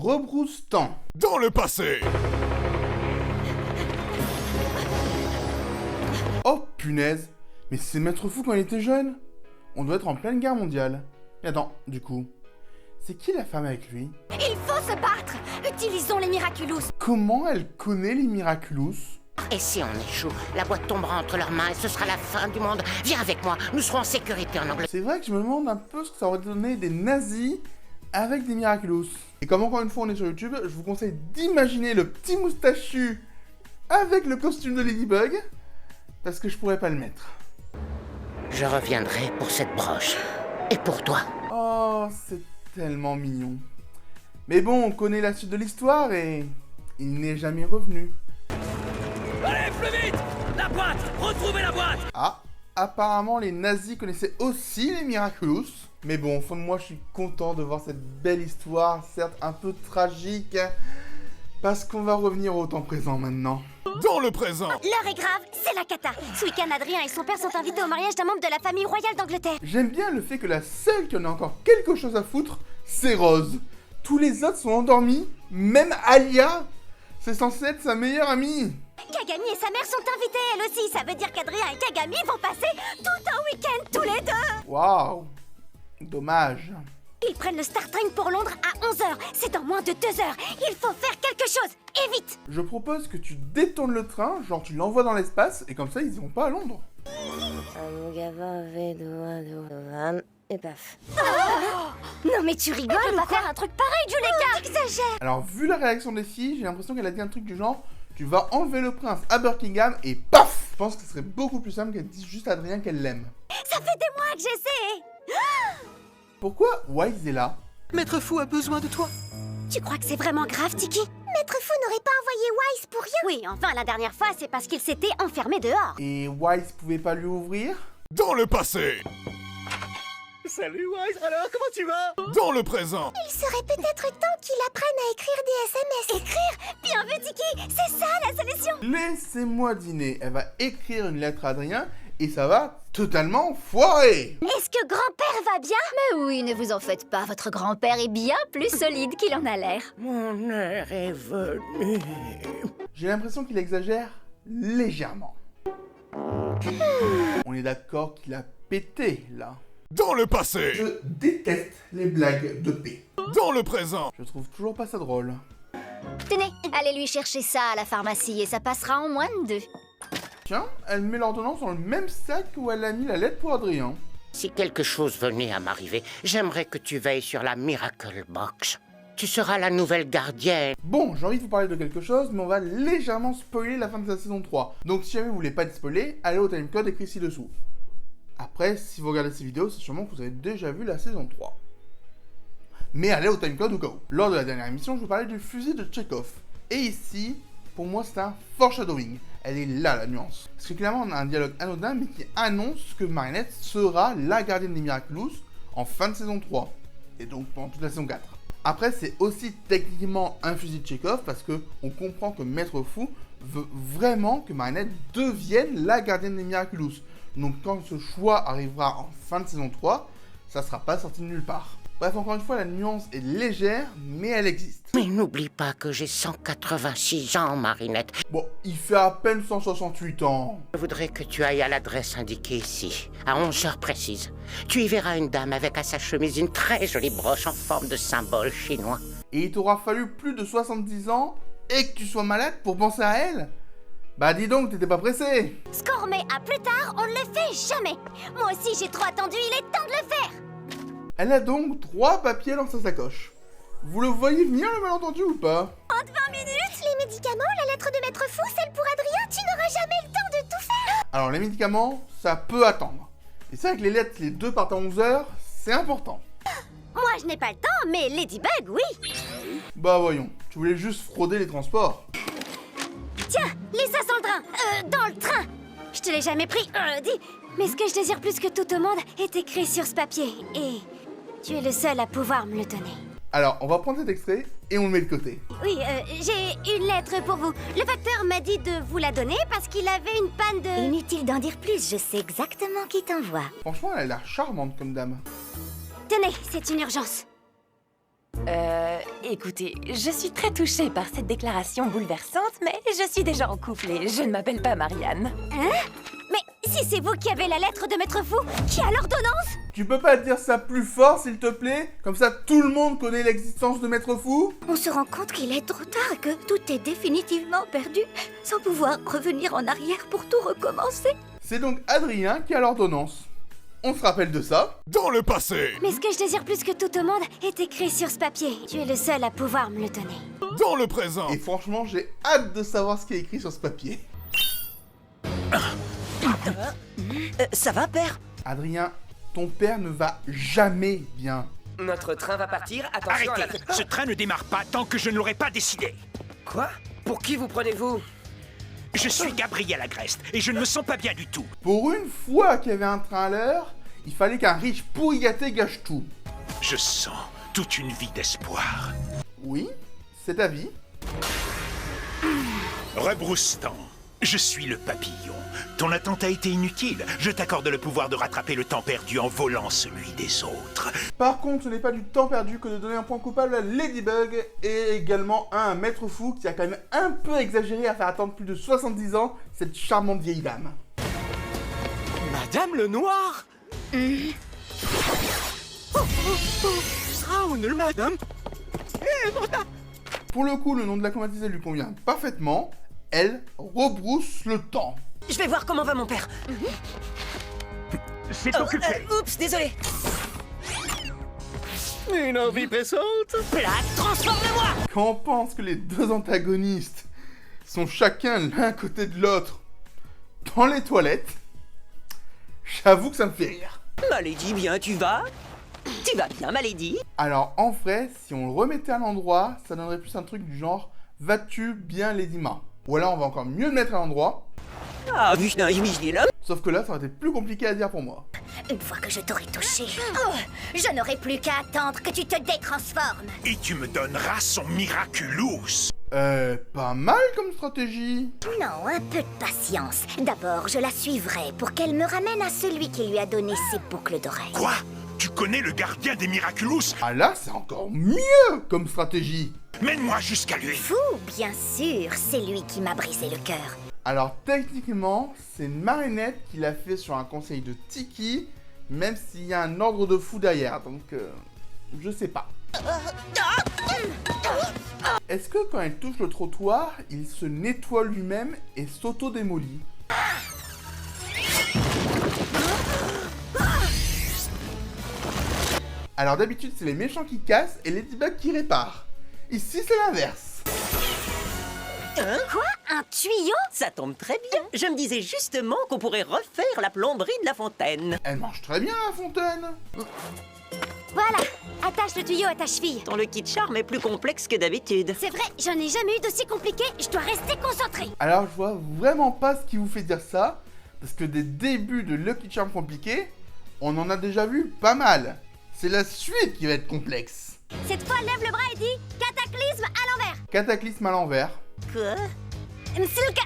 rebrousse-temps. Dans le passé. Oh punaise, mais c'est Maître Fou quand il était jeune. On doit être en pleine guerre mondiale. Et attends, du coup, c'est qui la femme avec lui? Il faut se battre. Utilisons les Miraculous. Comment elle connaît les Miraculous? Et si on échoue, la boîte tombera entre leurs mains et ce sera la fin du monde. Viens avec moi, nous serons en sécurité en Angleterre. C'est vrai que je me demande un peu ce que ça aurait donné des nazis avec des Miraculous. Et comme encore une fois on est sur YouTube, je vous conseille d'imaginer le petit moustachu avec le costume de Ladybug, parce que je pourrais pas le mettre. Je reviendrai pour cette broche. Et pour toi. Oh, c'est tellement mignon. Mais bon, on connaît la suite de l'histoire et il n'est jamais revenu. Allez, plus vite! La boîte! Retrouvez la boîte! Ah, apparemment les nazis connaissaient aussi les Miraculous. Mais bon, au fond de moi, je suis content de voir cette belle histoire, certes un peu tragique, parce qu'on va revenir au temps présent maintenant. Dans le présent. L'heure est grave, c'est la cata. Ce week-end, Adrien et son père sont invités au mariage d'un membre de la famille royale d'Angleterre. J'aime bien le fait que la seule qui en a encore quelque chose à foutre, c'est Rose. Tous les autres sont endormis, même Alia. C'est censé être sa meilleure amie. Kagami et sa mère sont invités, elle aussi. Ça veut dire qu'Adrien et Kagami vont passer tout un week-end tous les deux. Waouh, dommage. Ils prennent le Star Train pour Londres à 11h. C'est dans moins de 2 heures. Il faut faire quelque chose, et vite. Je propose que tu détournes le train, genre tu l'envoies dans l'espace, et comme ça ils iront pas à Londres. Et paf. Non mais tu rigoles ou pas faire un truc pareil, Juleka. T'exagères. Alors vu la réaction des filles, j'ai l'impression qu'elle a dit un truc du genre tu vas enlever le prince à Buckingham et paf. Je pense que ce serait beaucoup plus simple qu'elle dise juste à Adrien qu'elle l'aime. Ça fait des mois que j'essaie. Pourquoi Wise est là? Maître Fou a besoin de toi. Tu crois que c'est vraiment grave, Tiki? Maître Fou n'aurait pas envoyé Wise pour rien. Oui, enfin la dernière fois, c'est parce qu'il s'était enfermé dehors. Et Wise pouvait pas lui ouvrir? Dans le passé. Salut Wise, alors comment tu vas? Dans le présent. Il serait peut-être temps qu'il apprenne à écrire des SMS. Écrire? Bien vu, Tiki. C'est ça la solution. Laissez-moi dîner. Elle va écrire une lettre à Adrien et ça va totalement foirer. Est-ce que grand-père va bien? Mais oui, ne vous en faites pas, votre grand-père est bien plus solide qu'il en a l'air. Mon heure est venue. J'ai l'impression qu'il exagère légèrement. On est d'accord qu'il a pété là. Dans le passé. Je déteste les blagues de paix. Dans le présent. Je trouve toujours pas ça drôle. Tenez, allez lui chercher ça à la pharmacie et ça passera en moins de 2. Tiens, elle met l'ordonnance dans le même sac où elle a mis la lettre pour Adrien. Si quelque chose venait à m'arriver, j'aimerais que tu veilles sur la Miracle Box. Tu seras la nouvelle gardienne. Bon, j'ai envie de vous parler de quelque chose, mais on va légèrement spoiler la fin de la saison 3. Donc si jamais vous voulez pas être spoilé, allez au timecode écrit ci-dessous. Après, si vous regardez ces vidéos, c'est sûrement que vous avez déjà vu la saison 3. Mais allez au timecode au cas où. Lors de la dernière émission, je vous parlais du fusil de Chekhov. Et ici, pour moi, c'est un foreshadowing. Elle est là, la nuance. Parce que clairement, on a un dialogue anodin, mais qui annonce que Marinette sera la gardienne des Miraculous en fin de saison 3. Et donc pendant toute la saison 4. Après, c'est aussi techniquement un fusil de Chekhov, parce que on comprend que Maître Fou veut vraiment que Marinette devienne la gardienne des Miraculous. Donc quand ce choix arrivera en fin de saison 3, ça sera pas sorti de nulle part. Bref, encore une fois, la nuance est légère, mais elle existe. Mais n'oublie pas que j'ai 186 ans, Marinette. Bon, il fait à peine 168 ans. Je voudrais que tu ailles à l'adresse indiquée ici, à 11h précises. Tu y verras une dame avec à sa chemise une très jolie broche en forme de symbole chinois. Et il t'aura fallu plus de 70 ans et que tu sois malade pour penser à elle? Bah dis donc, t'étais pas pressé. Score mais à plus tard, on ne le fait jamais. Moi aussi j'ai trop attendu, il est temps de le faire. Elle a donc 3 papiers dans sa sacoche. Vous le voyez venir le malentendu ou pas? En 20 minutes, les médicaments, la lettre de Maître Fou, celle pour Adrien, tu n'auras jamais le temps de tout faire. Alors les médicaments, ça peut attendre. Et c'est vrai que les lettres, les deux partent à 11h, c'est important. Moi je n'ai pas le temps, mais Ladybug, oui. Bah voyons, tu voulais juste frauder les transports. Tiens, laisse ça sans le train. Dans le train. Je te l'ai jamais pris, dis. Mais ce que je désire plus que tout au monde est écrit sur ce papier. Et tu es le seul à pouvoir me le donner. Alors, on va prendre cet extrait et on le met de côté. Oui, j'ai une lettre pour vous. Le facteur m'a dit de vous la donner parce qu'il avait une panne de... Inutile d'en dire plus, je sais exactement qui t'envoie. Franchement, elle a l'air charmante comme dame. Tenez, c'est une urgence. Écoutez, je suis très touchée par cette déclaration bouleversante, mais je suis déjà en couple et je ne m'appelle pas Marianne. Hein? Mais si c'est vous qui avez la lettre de Maître Fou, qui a l'ordonnance? Tu peux pas dire ça plus fort, s'il te plaît? Comme ça, tout le monde connaît l'existence de Maître Fou? On se rend compte qu'il est trop tard et que tout est définitivement perdu, sans pouvoir revenir en arrière pour tout recommencer. C'est donc Adrien qui a l'ordonnance. On se rappelle de ça? Dans le passé. Mais ce que je désire plus que tout au monde est écrit sur ce papier. Tu es le seul à pouvoir me le donner. Dans le présent. Et franchement, j'ai hâte de savoir ce qui est écrit sur ce papier. Ça va, père? Adrien, ton père ne va jamais bien. Notre train va partir, attention à la... Arrêtez! Ce train ne démarre pas tant que je ne l'aurai pas décidé. Quoi? Pour qui vous prenez-vous? Je suis Gabriel Agreste et je ne me sens pas bien du tout. Pour une fois qu'il y avait un train à l'heure, il fallait qu'un riche pourri gâté gâche tout. Je sens toute une vie d'espoir. Oui, c'est ta vie. Rebroustan, je suis le papillon. Ton attente a été inutile. Je t'accorde le pouvoir de rattraper le temps perdu en volant celui des autres. Par contre, ce n'est pas du temps perdu que de donner un point coupable à Ladybug et également à un Maître Fou qui a quand même un peu exagéré à faire attendre plus de 70 ans cette charmante vieille dame. Madame le Noir? Madame? Pour le coup, le nom de la combattiste lui convient parfaitement. Elle rebrousse le temps. Je vais voir comment va mon père. C'est occupé. Oups, désolé. Une envie pressante. Plaque, transforme-moi! Quand on pense que les deux antagonistes sont chacun l'un côté de l'autre dans les toilettes, j'avoue que ça me fait rire. Malady, bien, tu vas? Tu vas bien, Malady? Alors en vrai, si on le remettait à l'endroit, ça donnerait plus un truc du genre « Vas-tu bien Lady Ma ?» Ou alors on va encore mieux le mettre à l'endroit, Ah, putain, il est là. sauf que là ça aurait été plus compliqué à dire pour moi. Une fois que je t'aurai touché, je n'aurai plus qu'à attendre que tu te détransformes. Et tu me donneras son Miraculous. Pas mal comme stratégie. Non, un peu de patience. D'abord, je la suivrai pour qu'elle me ramène à celui qui lui a donné ses boucles d'oreilles. Quoi? Tu connais le gardien des Miraculous? Ah là, c'est encore mieux comme stratégie. Mène-moi jusqu'à lui. Fou, bien sûr, c'est lui qui m'a brisé le cœur. Alors techniquement, c'est Marinette qui l'a fait sur un conseil de Tiki, même s'il y a un ordre de fou derrière, donc je sais pas. Est-ce que quand elle touche le trottoir, il se nettoie lui-même et s'auto-démolit? Alors d'habitude, c'est les méchants qui cassent et Ladybug qui répare. Ici, c'est l'inverse. Quoi? Un tuyau? Ça tombe très bien. Je me disais justement qu'on pourrait refaire la plomberie de la fontaine. Elle marche très bien, la fontaine. Voilà, attache le tuyau à ta cheville. Ton Lucky Charm est plus complexe que d'habitude. C'est vrai, j'en ai jamais eu d'aussi compliqué, je dois rester concentrée. Alors, je vois vraiment pas ce qui vous fait dire ça, parce que des débuts de Lucky Charm compliqués, on en a déjà vu pas mal. C'est la suite qui va être complexe. Cette fois, lève le bras et dis cataclysme à l'envers. Cataclysme à l'envers. Quoi? Silka,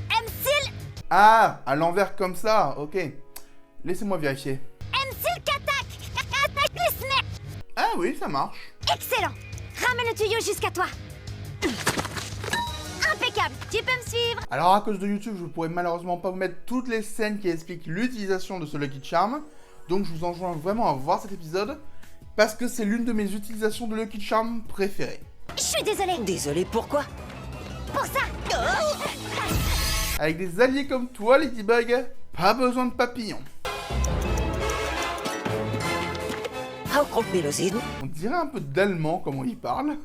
Msil, Ah, à l'envers comme ça, ok. Laissez-moi vérifier. Msil Katak, cataclysme. Ah oui, ça marche. Excellent. Ramène le tuyau jusqu'à toi. Impeccable, tu peux me suivre. Alors, à cause de YouTube, je pourrais malheureusement pas vous mettre toutes les scènes qui expliquent l'utilisation de ce Lucky Charm. Donc, je vous enjoins vraiment à voir cet épisode, parce que c'est l'une de mes utilisations de Lucky Charm préférées. Je suis désolée. Désolé, pourquoi? Pour ça. Avec des alliés comme toi, Ladybug, pas besoin de papillons. On dirait un peu d'allemand comment il parle.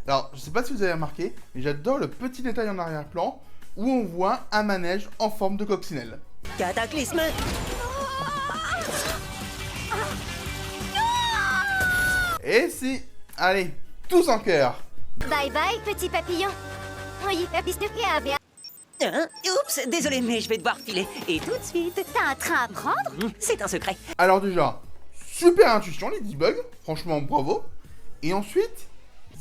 Alors, je sais pas si vous avez remarqué, mais j'adore le petit détail en arrière-plan où on voit un manège en forme de coccinelle. Cataclysme. Et si, allez, tous en chœur. Bye bye, petit papillon. Oui, bien. Hein? Oups, désolé, mais je vais devoir filer. Et tout de suite. T'as un train à prendre? C'est un secret. Alors déjà, super intuition Ladybug, franchement bravo. Et ensuite,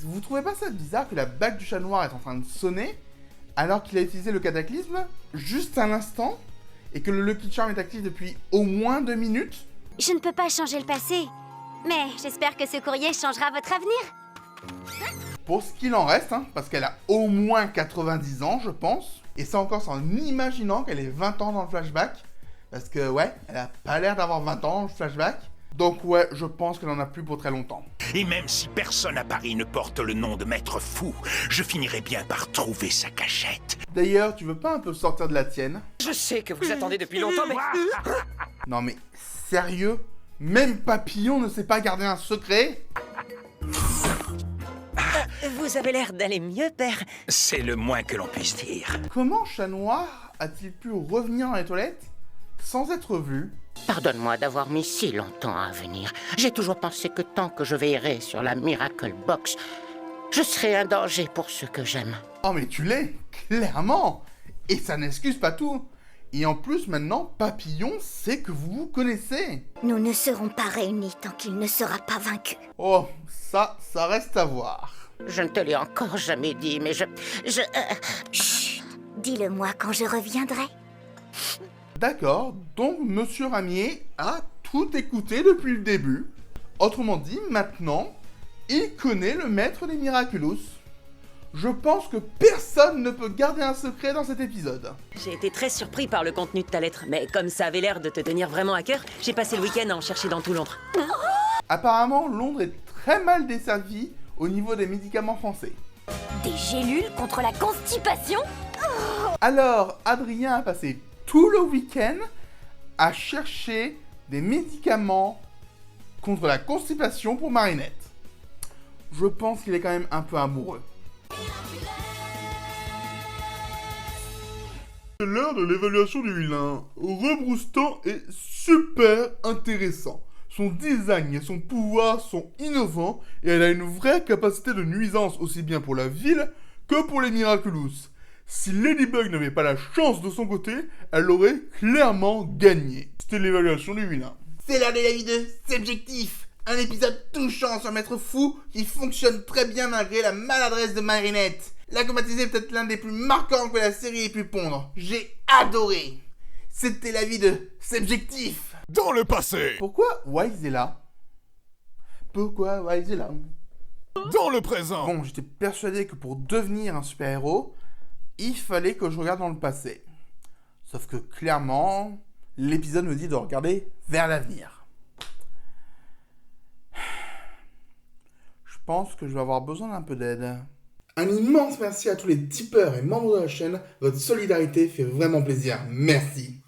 vous trouvez pas ça bizarre que la bague du chat noir est en train de sonner alors qu'il a utilisé le cataclysme juste un instant et que le Lucky Charm est actif depuis au moins 2 minutes? Je ne peux pas changer le passé, Mais j'espère que ce courrier changera votre avenir. Pour ce qu'il en reste, hein, parce qu'elle a au moins 90 ans, je pense. Et c'est encore en imaginant qu'elle ait 20 ans dans le flashback. Parce que, ouais, elle a pas l'air d'avoir 20 ans dans le flashback. Donc, ouais, je pense qu'elle en a plus pour très longtemps. Et même si personne à Paris ne porte le nom de Maître Fou, je finirai bien par trouver sa cachette. D'ailleurs, tu veux pas un peu sortir de la tienne? Je sais que vous attendez depuis longtemps, mais... Non mais, sérieux? Même Papillon ne sait pas garder un secret? Vous avez l'air d'aller mieux, père. C'est le moins que l'on puisse dire. Comment Chat Noir a-t-il pu revenir dans les toilettes sans être vu? Pardonne-moi d'avoir mis si longtemps à venir. J'ai toujours pensé que tant que je veillerai sur la Miracle Box, je serai un danger pour ceux que j'aime. Oh mais tu l'es, clairement. Et ça n'excuse pas tout. Et en plus maintenant, Papillon sait que vous vous connaissez. Nous ne serons pas réunis tant qu'il ne sera pas vaincu. Oh, ça reste à voir. Je ne te l'ai encore jamais dit, mais Chut, dis-le-moi quand je reviendrai. D'accord, donc Monsieur Ramier a tout écouté depuis le début. Autrement dit, maintenant, il connaît le maître des Miraculous. Je pense que personne ne peut garder un secret dans cet épisode. J'ai été très surpris par le contenu de ta lettre, mais comme ça avait l'air de te tenir vraiment à cœur, j'ai passé le week-end à en chercher dans tout Londres. Apparemment, Londres est très mal desservi au niveau des médicaments français. Des gélules contre la constipation? Alors, Adrien a passé tout le week-end à chercher des médicaments contre la constipation pour Marinette. Je pense qu'il est quand même un peu amoureux. C'est l'heure de l'évaluation du vilain. Rebroustan est super intéressant. Son design et son pouvoir sont innovants et elle a une vraie capacité de nuisance aussi bien pour la ville que pour les Miraculous. Si Ladybug n'avait pas la chance de son côté, elle aurait clairement gagné. C'était l'évaluation du vilain. C'est l'heure de la vie de Subjectif. Un épisode touchant sur Maître Fou qui fonctionne très bien malgré la maladresse de Marinette. La combatisée est peut-être l'un des plus marquants que la série ait pu pondre. J'ai adoré. C'était la vie de Subjectif. Dans le passé. Pourquoi Wise est là? Pourquoi Wise est là? Dans le présent. Bon, j'étais persuadé que pour devenir un super-héros, il fallait que je regarde dans le passé. Sauf que clairement, l'épisode me dit de regarder vers l'avenir. Je pense que je vais avoir besoin d'un peu d'aide. Un immense merci à tous les tipeurs et membres de la chaîne. Votre solidarité fait vraiment plaisir. Merci.